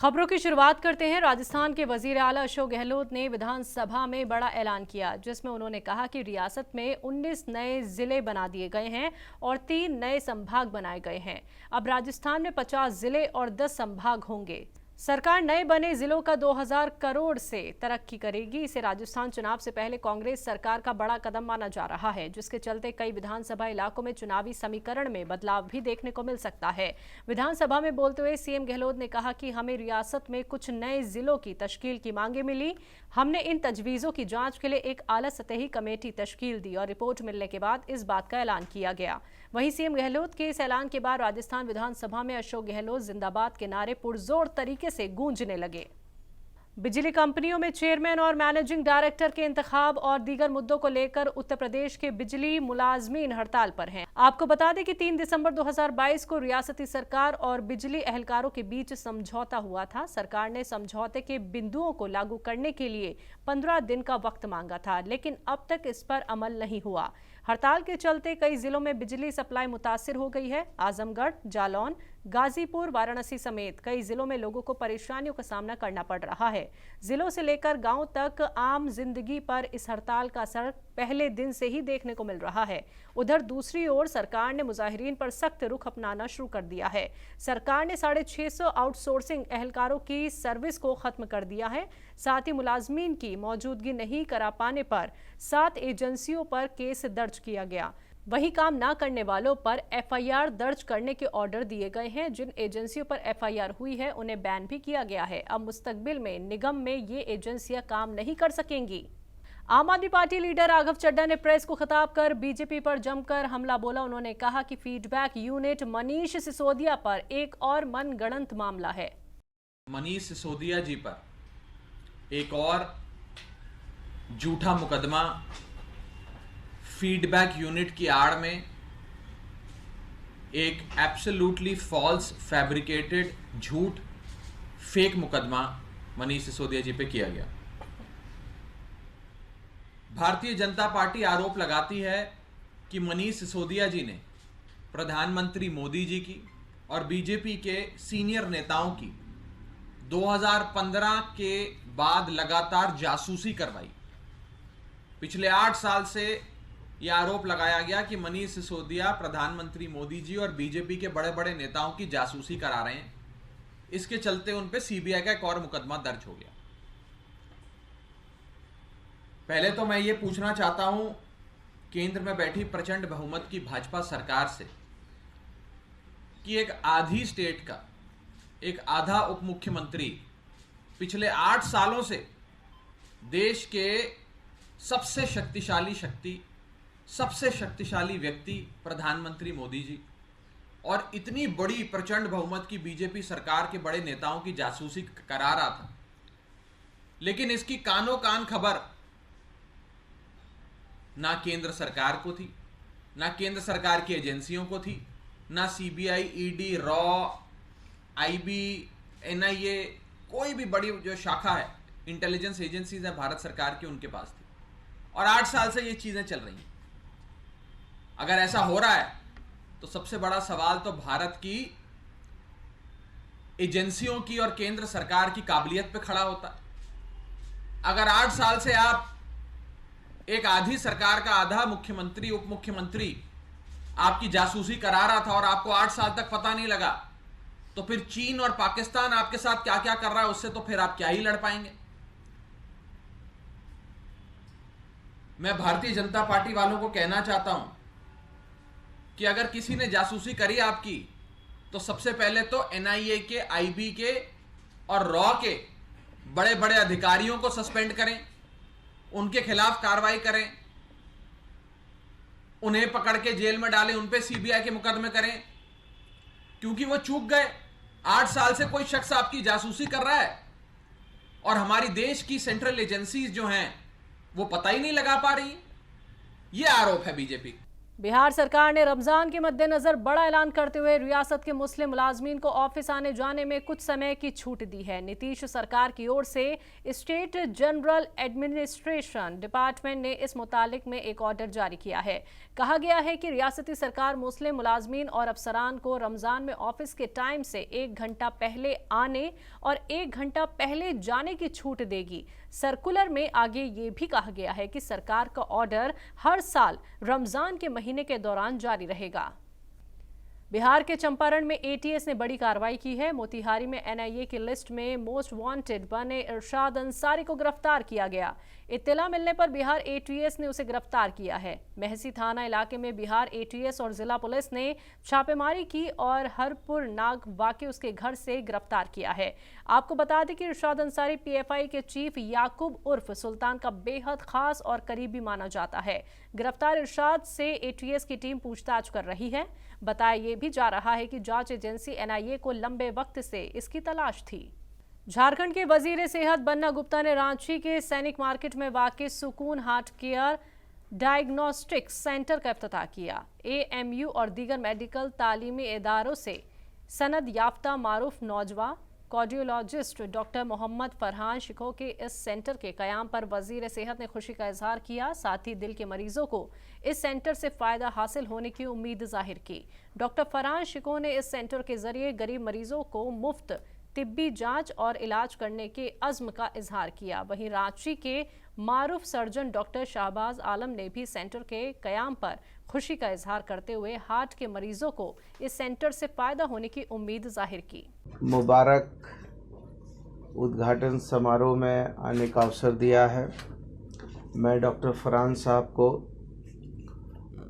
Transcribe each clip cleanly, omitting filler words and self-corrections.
खबरों की शुरुआत करते हैं। राजस्थान के वजीर आला अशोक गहलोत ने विधानसभा में बड़ा ऐलान किया, जिसमें उन्होंने कहा कि रियासत में 19 नए जिले बना दिए गए हैं और 3 नए संभाग बनाए गए हैं। अब राजस्थान में 50 जिले और 10 संभाग होंगे। सरकार नए बने जिलों का 2000 करोड़ से तरक्की करेगी। इसे राजस्थान चुनाव से पहले कांग्रेस सरकार का बड़ा कदम माना जा रहा है, जिसके चलते कई विधानसभा इलाकों में चुनावी समीकरण में बदलाव भी देखने को मिल सकता है। विधानसभा में बोलते हुए सीएम गहलोत ने कहा कि हमें रियासत में कुछ नए जिलों की तश्कील की मांगे मिली। हमने इन तजवीज़ों की जांच के लिए एक आला सतही कमेटी तश्कील दी और रिपोर्ट मिलने के बाद इस बात का ऐलान किया गया। वहीं सीएम गहलोत के इस ऐलान के बाद राजस्थान विधानसभा में अशोक गहलोत जिंदाबाद के नारे पुरजोर तरीके से गूंजने लगे। बिजली कंपनियों में चेयरमैन और मैनेजिंग डायरेक्टर के इंतखाब और दीगर मुद्दों को लेकर उत्तर प्रदेश के बिजली मुलाजमीन हड़ताल पर हैं। आपको बता दें कि 3 दिसंबर 2022 को रियासती सरकार और बिजली एहलकारों के बीच समझौता हुआ था। सरकार ने समझौते के बिंदुओं को लागू करने के लिए 15 दिन का वक्त मांगा था, लेकिन अब तक इस पर अमल नहीं हुआ। हड़ताल के चलते कई जिलों में बिजली सप्लाई मुतासिर हो गई है। आजमगढ़, जालौन, गाजीपुर, वाराणसी समेत कई जिलों में लोगों को परेशानियों का सामना करना पड़ रहा है। जिलों से लेकर गांव तक आम जिंदगी पर इस हड़ताल का असर पहले दिन से ही देखने को मिल रहा है। उधर दूसरी ओर सरकार ने मुजाहिरीन पर सख्त रुख अपनाना शुरू कर दिया है। सरकार ने 650 आउटसोर्सिंग एहलकारों की सर्विस को खत्म कर दिया है। साथ ही मुलाजमीन की मौजूदगी नहीं करा पाने पर 7 एजेंसियों पर केस दर्ज किया गया। वहीं काम ना करने वालों पर एफआईआर दर्ज करने के ऑर्डर दिए गए हैं। जिन एजेंसियों पर एफआईआर हुई है उन्हें बैन भी किया गया है। अब मुस्तकबिल में निगम में ये एजेंसियां काम नहीं कर सकेंगी। आम आदमी पार्टी लीडर राघव चड्ढा ने प्रेस को खिताब कर बीजेपी पर जमकर हमला बोला। उन्होंने कहा कि फीडबैक यूनिट मनीष सिसोदिया पर एक और मनगढ़ंत मामला है। मनीष सिसोदिया जी पर एक और झूठा मुकदमा फीडबैक यूनिट की आड़ में एक एब्सोल्युटली फॉल्स फैब्रिकेटेड झूठ फेक मुकदमा मनीष सिसोदिया जी पे किया गया। भारतीय जनता पार्टी आरोप लगाती है कि मनीष सिसोदिया जी ने प्रधानमंत्री मोदी जी की और बीजेपी के सीनियर नेताओं की 2015 के बाद लगातार जासूसी करवाई। पिछले 8 साल से यह आरोप लगाया गया कि मनीष सिसोदिया प्रधानमंत्री मोदी जी और बीजेपी के बड़े बड़े नेताओं की जासूसी करा रहे हैं। इसके चलते उन पे सीबीआई का एक और मुकदमा दर्ज हो गया। पहले तो मैं ये पूछना चाहता हूं केंद्र में बैठी प्रचंड बहुमत की भाजपा सरकार से कि एक आधी स्टेट का एक आधा उप मुख्यमंत्री पिछले 8 सालों से देश के सबसे शक्तिशाली व्यक्ति प्रधानमंत्री मोदी जी और इतनी बड़ी प्रचंड बहुमत की बीजेपी सरकार के बड़े नेताओं की जासूसी करा रहा था, लेकिन इसकी कानो कान खबर ना केंद्र सरकार को थी, ना केंद्र सरकार की एजेंसियों को थी, ना CBI, ED, raw, IB, NIA, कोई भी बड़ी जो शाखा है इंटेलिजेंस एजेंसीज है भारत सरकार की, उनके पास थी। और 8 साल से ये चीजें चल रही हैं। अगर ऐसा हो रहा है तो सबसे बड़ा सवाल तो भारत की एजेंसियों की और केंद्र सरकार की काबिलियत पे खड़ा होता है। अगर 8 साल से आप एक आधी सरकार का आधा मुख्यमंत्री, उप मुख्यमंत्री आपकी जासूसी करा रहा था और आपको 8 साल तक पता नहीं लगा, तो फिर चीन और पाकिस्तान आपके साथ क्या क्या कर रहा है, उससे तो फिर आप क्या ही लड़ पाएंगे। मैं भारतीय जनता पार्टी वालों को कहना चाहता हूं कि अगर किसी ने जासूसी करी आपकी, तो सबसे पहले तो एनआईए के, आईबी के और रॉ के बड़े बड़े अधिकारियों को सस्पेंड करें, उनके खिलाफ कार्रवाई करें, उन्हें पकड़ के जेल में डालें, उन पे सीबीआई के मुकदमे करें, क्योंकि वो चूक गए। 8 साल से कोई शख्स आपकी जासूसी कर रहा है और हमारी देश की सेंट्रल एजेंसीज जो हैं वो पता ही नहीं लगा पा रही। ये आरोप है बीजेपी। बिहार सरकार ने रमजान के मद्देनजर बड़ा ऐलान करते हुए रियासत के मुस्लिम मुलाजमीन को ऑफिस आने जाने में कुछ समय की छूट दी है। नीतीश सरकार की ओर से स्टेट जनरल एडमिनिस्ट्रेशन डिपार्टमेंट ने इस मुतालिक में एक ऑर्डर जारी किया है। कहा गया है कि रियासती सरकार मुस्लिम मुलाजमीन और अफसरान को रमजान में ऑफिस के टाइम से 1 घंटा पहले आने और 1 घंटा पहले जाने की छूट देगी। सर्कुलर में आगे ये भी कहा गया है कि सरकार का ऑर्डर हर साल रमजान के महीने के दौरान जारी रहेगा। बिहार के चंपारण में एटीएस ने बड़ी कार्रवाई की है। मोतिहारी में एनआईए की लिस्ट में मोस्ट वांटेड बने इरशाद अंसारी को गिरफ्तार किया गया। इत्तला मिलने पर बिहार एटीएस ने उसे गिरफ्तार किया है। महसी थाना इलाके में बिहार एटीएस और जिला पुलिस ने छापेमारी की और हरपुर नाग वाके उसके घर से गिरफ्तार किया है। आपको बता दें कि इरशाद अंसारी पीएफआई के चीफ याकूब उर्फ सुल्तान का बेहद खास और करीबी माना जाता है। गिरफ्तार इरशाद से एटीएस की टीम पूछताछ कर रही है। बताया ये भी जा रहा है कि जांच एजेंसी एनआईए को लंबे वक्त से इसकी तलाश थी। झारखंड के वजीर सेहत बन्ना गुप्ता ने रांची के सैनिक मार्केट में वाक़ सुकून हार्ट केयर डायग्नोस्टिक्स सेंटर का इफ्तिताह किया। एएमयू और दीगर मेडिकल तालीमी इदारों से सनद याफ्ता मारूफ नौजवान कार्डियोलॉजिस्ट डॉक्टर मोहम्मद फरहान शिको के इस सेंटर के कयाम पर वजीर सेहत ने खुशी का इजहार किया। साथ ही दिल के मरीजों को इस सेंटर से फ़ायदा हासिल होने की उम्मीद जाहिर की। डॉक्टर फरहान शिको ने इस सेंटर के जरिए गरीब मरीजों को मुफ्त तिब्बी जांच और इलाज करने के अज़्म का इजहार किया। वहीं रांची के मारूफ सर्जन डॉक्टर शाहबाज आलम ने भी सेंटर के कयाम पर खुशी का इजहार करते हुए हार्ट के मरीजों को इस सेंटर से फ़ायदा होने की उम्मीद जाहिर की। मुबारक उद्घाटन समारोह में आने का अवसर दिया है। मैं डॉक्टर फरहान साहब को,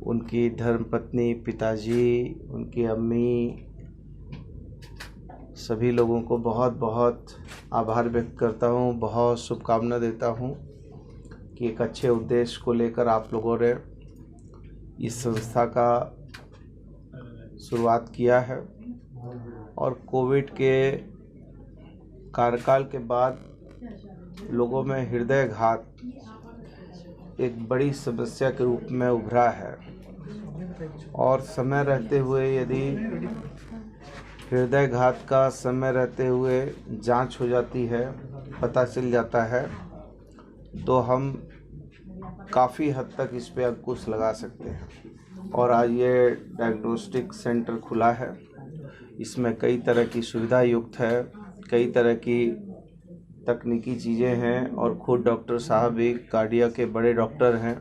उनकी धर्मपत्नी, पिताजी, उनकी अम्मी, सभी लोगों को बहुत बहुत आभार व्यक्त करता हूँ। बहुत शुभकामना देता हूँ कि एक अच्छे उद्देश्य को लेकर आप लोगों ने इस संस्था का शुरुआत किया है और कोविड के कार्यकाल के बाद लोगों में हृदयघात एक बड़ी समस्या के रूप में उभरा है और समय रहते हुए यदि हृदयघात का समय रहते हुए जांच हो जाती है, पता चल जाता है, तो हम काफ़ी हद तक इस पे अंकुश लगा सकते हैं। और आज ये डायग्नोस्टिक सेंटर खुला है। इसमें कई तरह की सुविधा युक्त है, कई तरह की तकनीकी चीज़ें हैं और खुद डॉक्टर साहब भी कार्डिया के बड़े डॉक्टर हैं।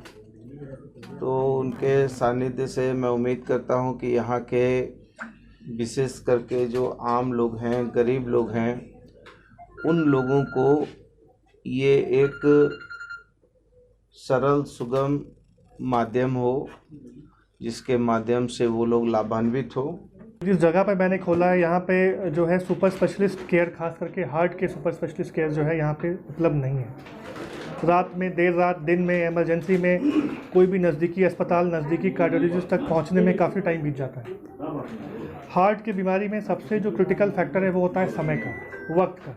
तो उनके सानिध्य से मैं उम्मीद करता हूं कि यहाँ के विशेष करके जो आम लोग हैं, गरीब लोग हैं, उन लोगों को ये एक सरल सुगम माध्यम हो जिसके माध्यम से वो लोग लाभान्वित हो। जिस जगह पे मैंने खोला है यहाँ पे जो है सुपर स्पेशलिस्ट केयर, खास करके हार्ट के सुपर स्पेशलिस्ट केयर जो है यहाँ पे उपलब्ध नहीं है। रात में, देर रात, दिन में, इमरजेंसी में कोई भी नज़दीकी अस्पताल, नज़दीकी कार्डियोलॉजिस्ट तक पहुँचने में काफ़ी टाइम बीत जाता है। हार्ट की बीमारी में सबसे जो क्रिटिकल फैक्टर है वो होता है समय का, वक्त का।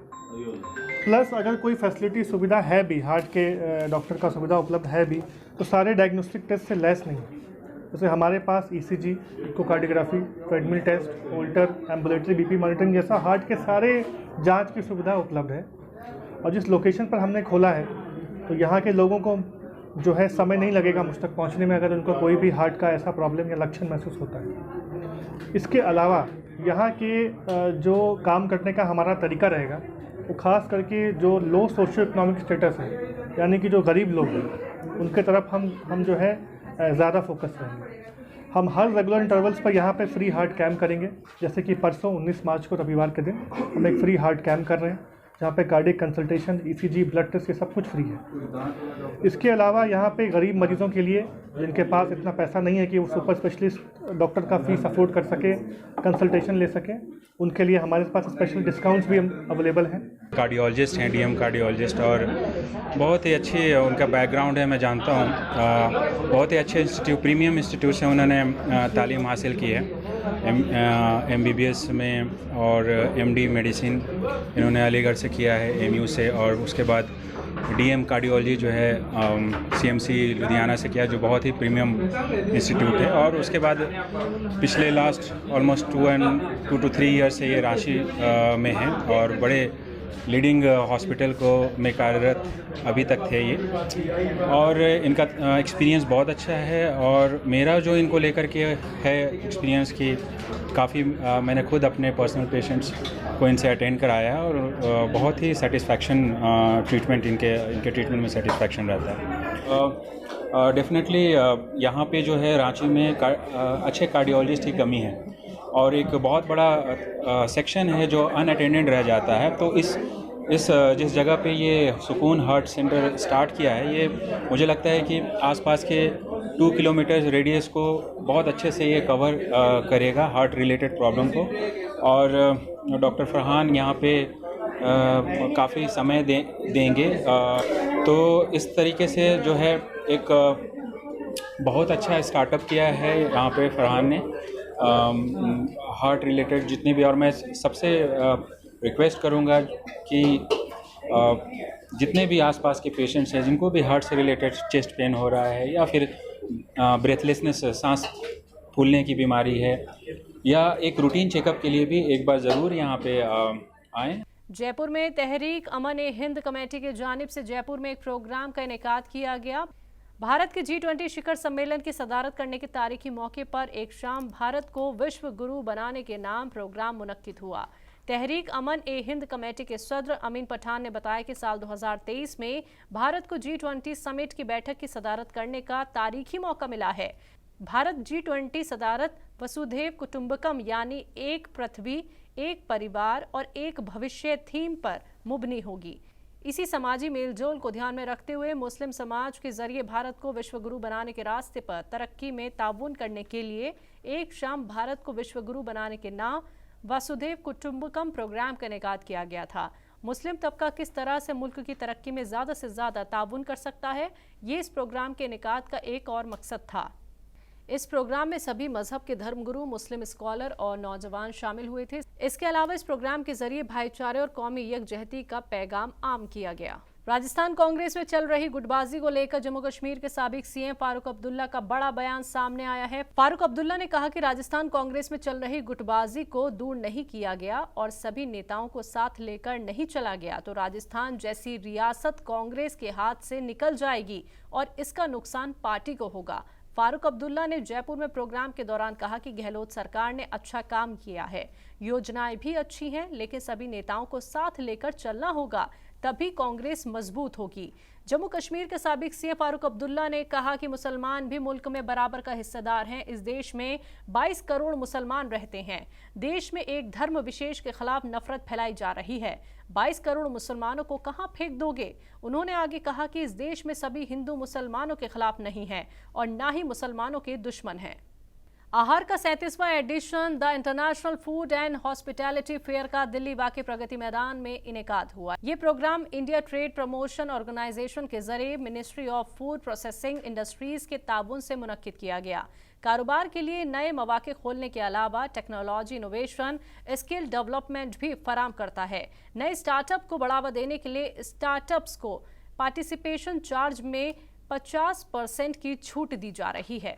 प्लस अगर कोई फैसिलिटी सुविधा है भी, हार्ट के डॉक्टर का सुविधा उपलब्ध है भी, तो सारे डायग्नोस्टिक टेस्ट से लेस नहीं है। जैसे हमारे पास ECG, echocardiography, treadmill test, Holter, ambulatory BP monitoring जैसा हार्ट के सारे जांच की सुविधा उपलब्ध है। और जिस लोकेशन पर हमने खोला है तो यहाँ के लोगों को जो है समय नहीं लगेगा मुझ तक पहुँचने में, अगर उनको कोई भी हार्ट का ऐसा प्रॉब्लम या लक्षण महसूस होता है। इसके अलावा यहाँ के जो काम करने का हमारा तरीका रहेगा वो खास करके जो लो सोशियो इकोनॉमिक स्टेटस है, यानी कि जो गरीब लोग हैं, उनके तरफ हम जो है ज़्यादा फोकस करेंगे। हम हर रेगुलर इंटरवल्स पर यहाँ पे फ्री हार्ट कैम्प करेंगे। जैसे कि परसों 19 मार्च को रविवार के दिन हम एक फ्री हार्ट कैम्प कर रहे हैं, जहाँ पे cardiac consultation, ECG, blood test, ये सब कुछ फ्री है। इसके अलावा यहाँ पे गरीब मरीजों के लिए जिनके पास इतना पैसा नहीं है कि वो सुपर स्पेशलिस्ट डॉक्टर का फीस अफोर्ड कर सके, कंसल्टेशन ले सके, उनके लिए हमारे पास स्पेशल डिस्काउंट्स भी अवेलेबल हैं। कार्डियोलॉजिस्ट हैं, डीएम कार्डियोलॉजिस्ट, और बहुत ही अच्छी उनका बैकग्राउंड है, मैं जानता हूँ। बहुत ही अच्छे इंस्टीट्यूट, प्रीमियम इंस्टीट्यूट से उन्होंने तालीम हासिल की है MBBS में और MD मेडिसिन इन्होंने अलीगढ़ से किया है, MU से, और उसके बाद DM कार्डियोलॉजी जो है CMC लुधियाना से किया, जो बहुत ही प्रीमियम इंस्टीट्यूट है। और उसके बाद पिछले लास्ट ऑलमोस्ट 2 to 3 ईयर से ये रांची में है और बड़े लीडिंग हॉस्पिटल को में कार्यरत अभी तक थे ये, और इनका एक्सपीरियंस बहुत अच्छा है। और मेरा जो इनको लेकर के है एक्सपीरियंस की काफ़ी मैंने खुद अपने पर्सनल पेशेंट्स को इनसे अटेंड कराया है और बहुत ही सेटिस्फैक्शन ट्रीटमेंट इनके ट्रीटमेंट में सेटिस्फैक्शन रहता है। डेफिनेटली यहाँ पे जो है रांची में अच्छे कार्डियोलॉजिस्ट की कमी है और एक बहुत बड़ा सेक्शन है जो अनअटेंडेड रह जाता है। तो इस जिस जगह पे ये सुकून हार्ट सेंटर स्टार्ट किया है, ये मुझे लगता है कि आसपास के 2 किलोमीटर रेडियस को बहुत अच्छे से ये कवर करेगा हार्ट रिलेटेड प्रॉब्लम को। और डॉक्टर फरहान यहाँ पे काफ़ी समय देंगे। तो इस तरीके से जो है एक बहुत अच्छा स्टार्टअप किया है यहाँ पे फरहान ने हार्ट रिलेटेड जितने भी। और मैं सबसे रिक्वेस्ट करूँगा कि जितने भी आसपास के पेशेंट्स हैं जिनको भी हार्ट से रिलेटेड चेस्ट पेन हो रहा है या फिर ब्रेथलेसनेस सांस फूलने की बीमारी है, या एक रूटीन चेकअप के लिए भी एक बार ज़रूर यहाँ पे आएँ। जयपुर में तहरीक अमन ए हिंद कमेटी की जानिब से जयपुर में एक प्रोग्राम का इनेकाद किया गया। भारत के G20 शिखर सम्मेलन की सदारत करने के तारीखी मौके पर एक शाम भारत को विश्व गुरु बनाने के नाम प्रोग्राम मुनक्किद हुआ। तहरीक अमन ए हिंद कमेटी के सदर अमीन पठान ने बताया कि साल 2023 में भारत को G20 समिट की बैठक की सदारत करने का तारीखी मौका मिला है। भारत G20 सदारत वसुधैव कुटुंबकम यानी एक पृथ्वी, एक परिवार और एक भविष्य थीम पर मुबनी होगी। इसी समाजी मेलजोल को ध्यान में रखते हुए मुस्लिम समाज के जरिए भारत को विश्व गुरु बनाने के रास्ते पर तरक्की में ताउन करने के लिए एक शाम भारत को विश्व गुरु बनाने के नाम वसुधैव कुटुंबकम प्रोग्राम का इनेकाद किया गया था। मुस्लिम तबका किस तरह से मुल्क की तरक्की में ज़्यादा से ज़्यादा ताउन कर सकता है, ये इस प्रोग्राम के इनेकाद का एक और मकसद था। इस प्रोग्राम में सभी मजहब के धर्मगुरु, मुस्लिम स्कॉलर और नौजवान शामिल हुए थे। इसके अलावा इस प्रोग्राम के जरिए भाईचारे और कौमी यकजहती का पैगाम आम किया गया। राजस्थान कांग्रेस में चल रही गुटबाजी को लेकर जम्मू कश्मीर के साबिक CM फारूक अब्दुल्ला का बड़ा बयान सामने आया है। फारूक अब्दुल्ला ने कहा कि राजस्थान कांग्रेस में चल रही गुटबाजी को दूर नहीं किया गया और सभी नेताओं को साथ लेकर नहीं चला गया तो राजस्थान जैसी रियासत कांग्रेस के हाथ से निकल जाएगी और इसका नुकसान पार्टी को होगा। फारूक अब्दुल्ला ने जयपुर में प्रोग्राम के दौरान कहा कि गहलोत सरकार ने अच्छा काम किया है, योजनाएं भी अच्छी हैं, लेकिन सभी नेताओं को साथ लेकर चलना होगा, तभी कांग्रेस मजबूत होगी। जम्मू कश्मीर के साबिक CM फारूक अब्दुल्ला ने कहा कि मुसलमान भी मुल्क में बराबर का हिस्सेदार हैं। इस देश में 22 करोड़ मुसलमान रहते हैं। देश में एक धर्म विशेष के खिलाफ नफरत फैलाई जा रही है। 22 करोड़ मुसलमानों को कहां फेंक दोगे? उन्होंने आगे कहा कि इस देश में सभी हिंदू मुसलमानों के खिलाफ नहीं है और ना ही मुसलमानों के दुश्मन हैं। आहार का 37वां edition the International Food and Hospitality Fair का दिल्ली वाक़ई प्रगति मैदान में इनेकाद हुआ। ये programme India Trade Promotion Organisation के जरिए Ministry of Food Processing Industries के ताउन से मुनक्किद किया गया। कारोबार के लिए नए मौके खोलने के अलावा टेक्नोलॉजी इनोवेशन, स्किल डेवलपमेंट भी फराम करता है। नए स्टार्टअप को बढ़ावा देने के लिए स्टार्टअप्स को पार्टिसिपेशन चार्ज में 50% की छूट दी जा रही है।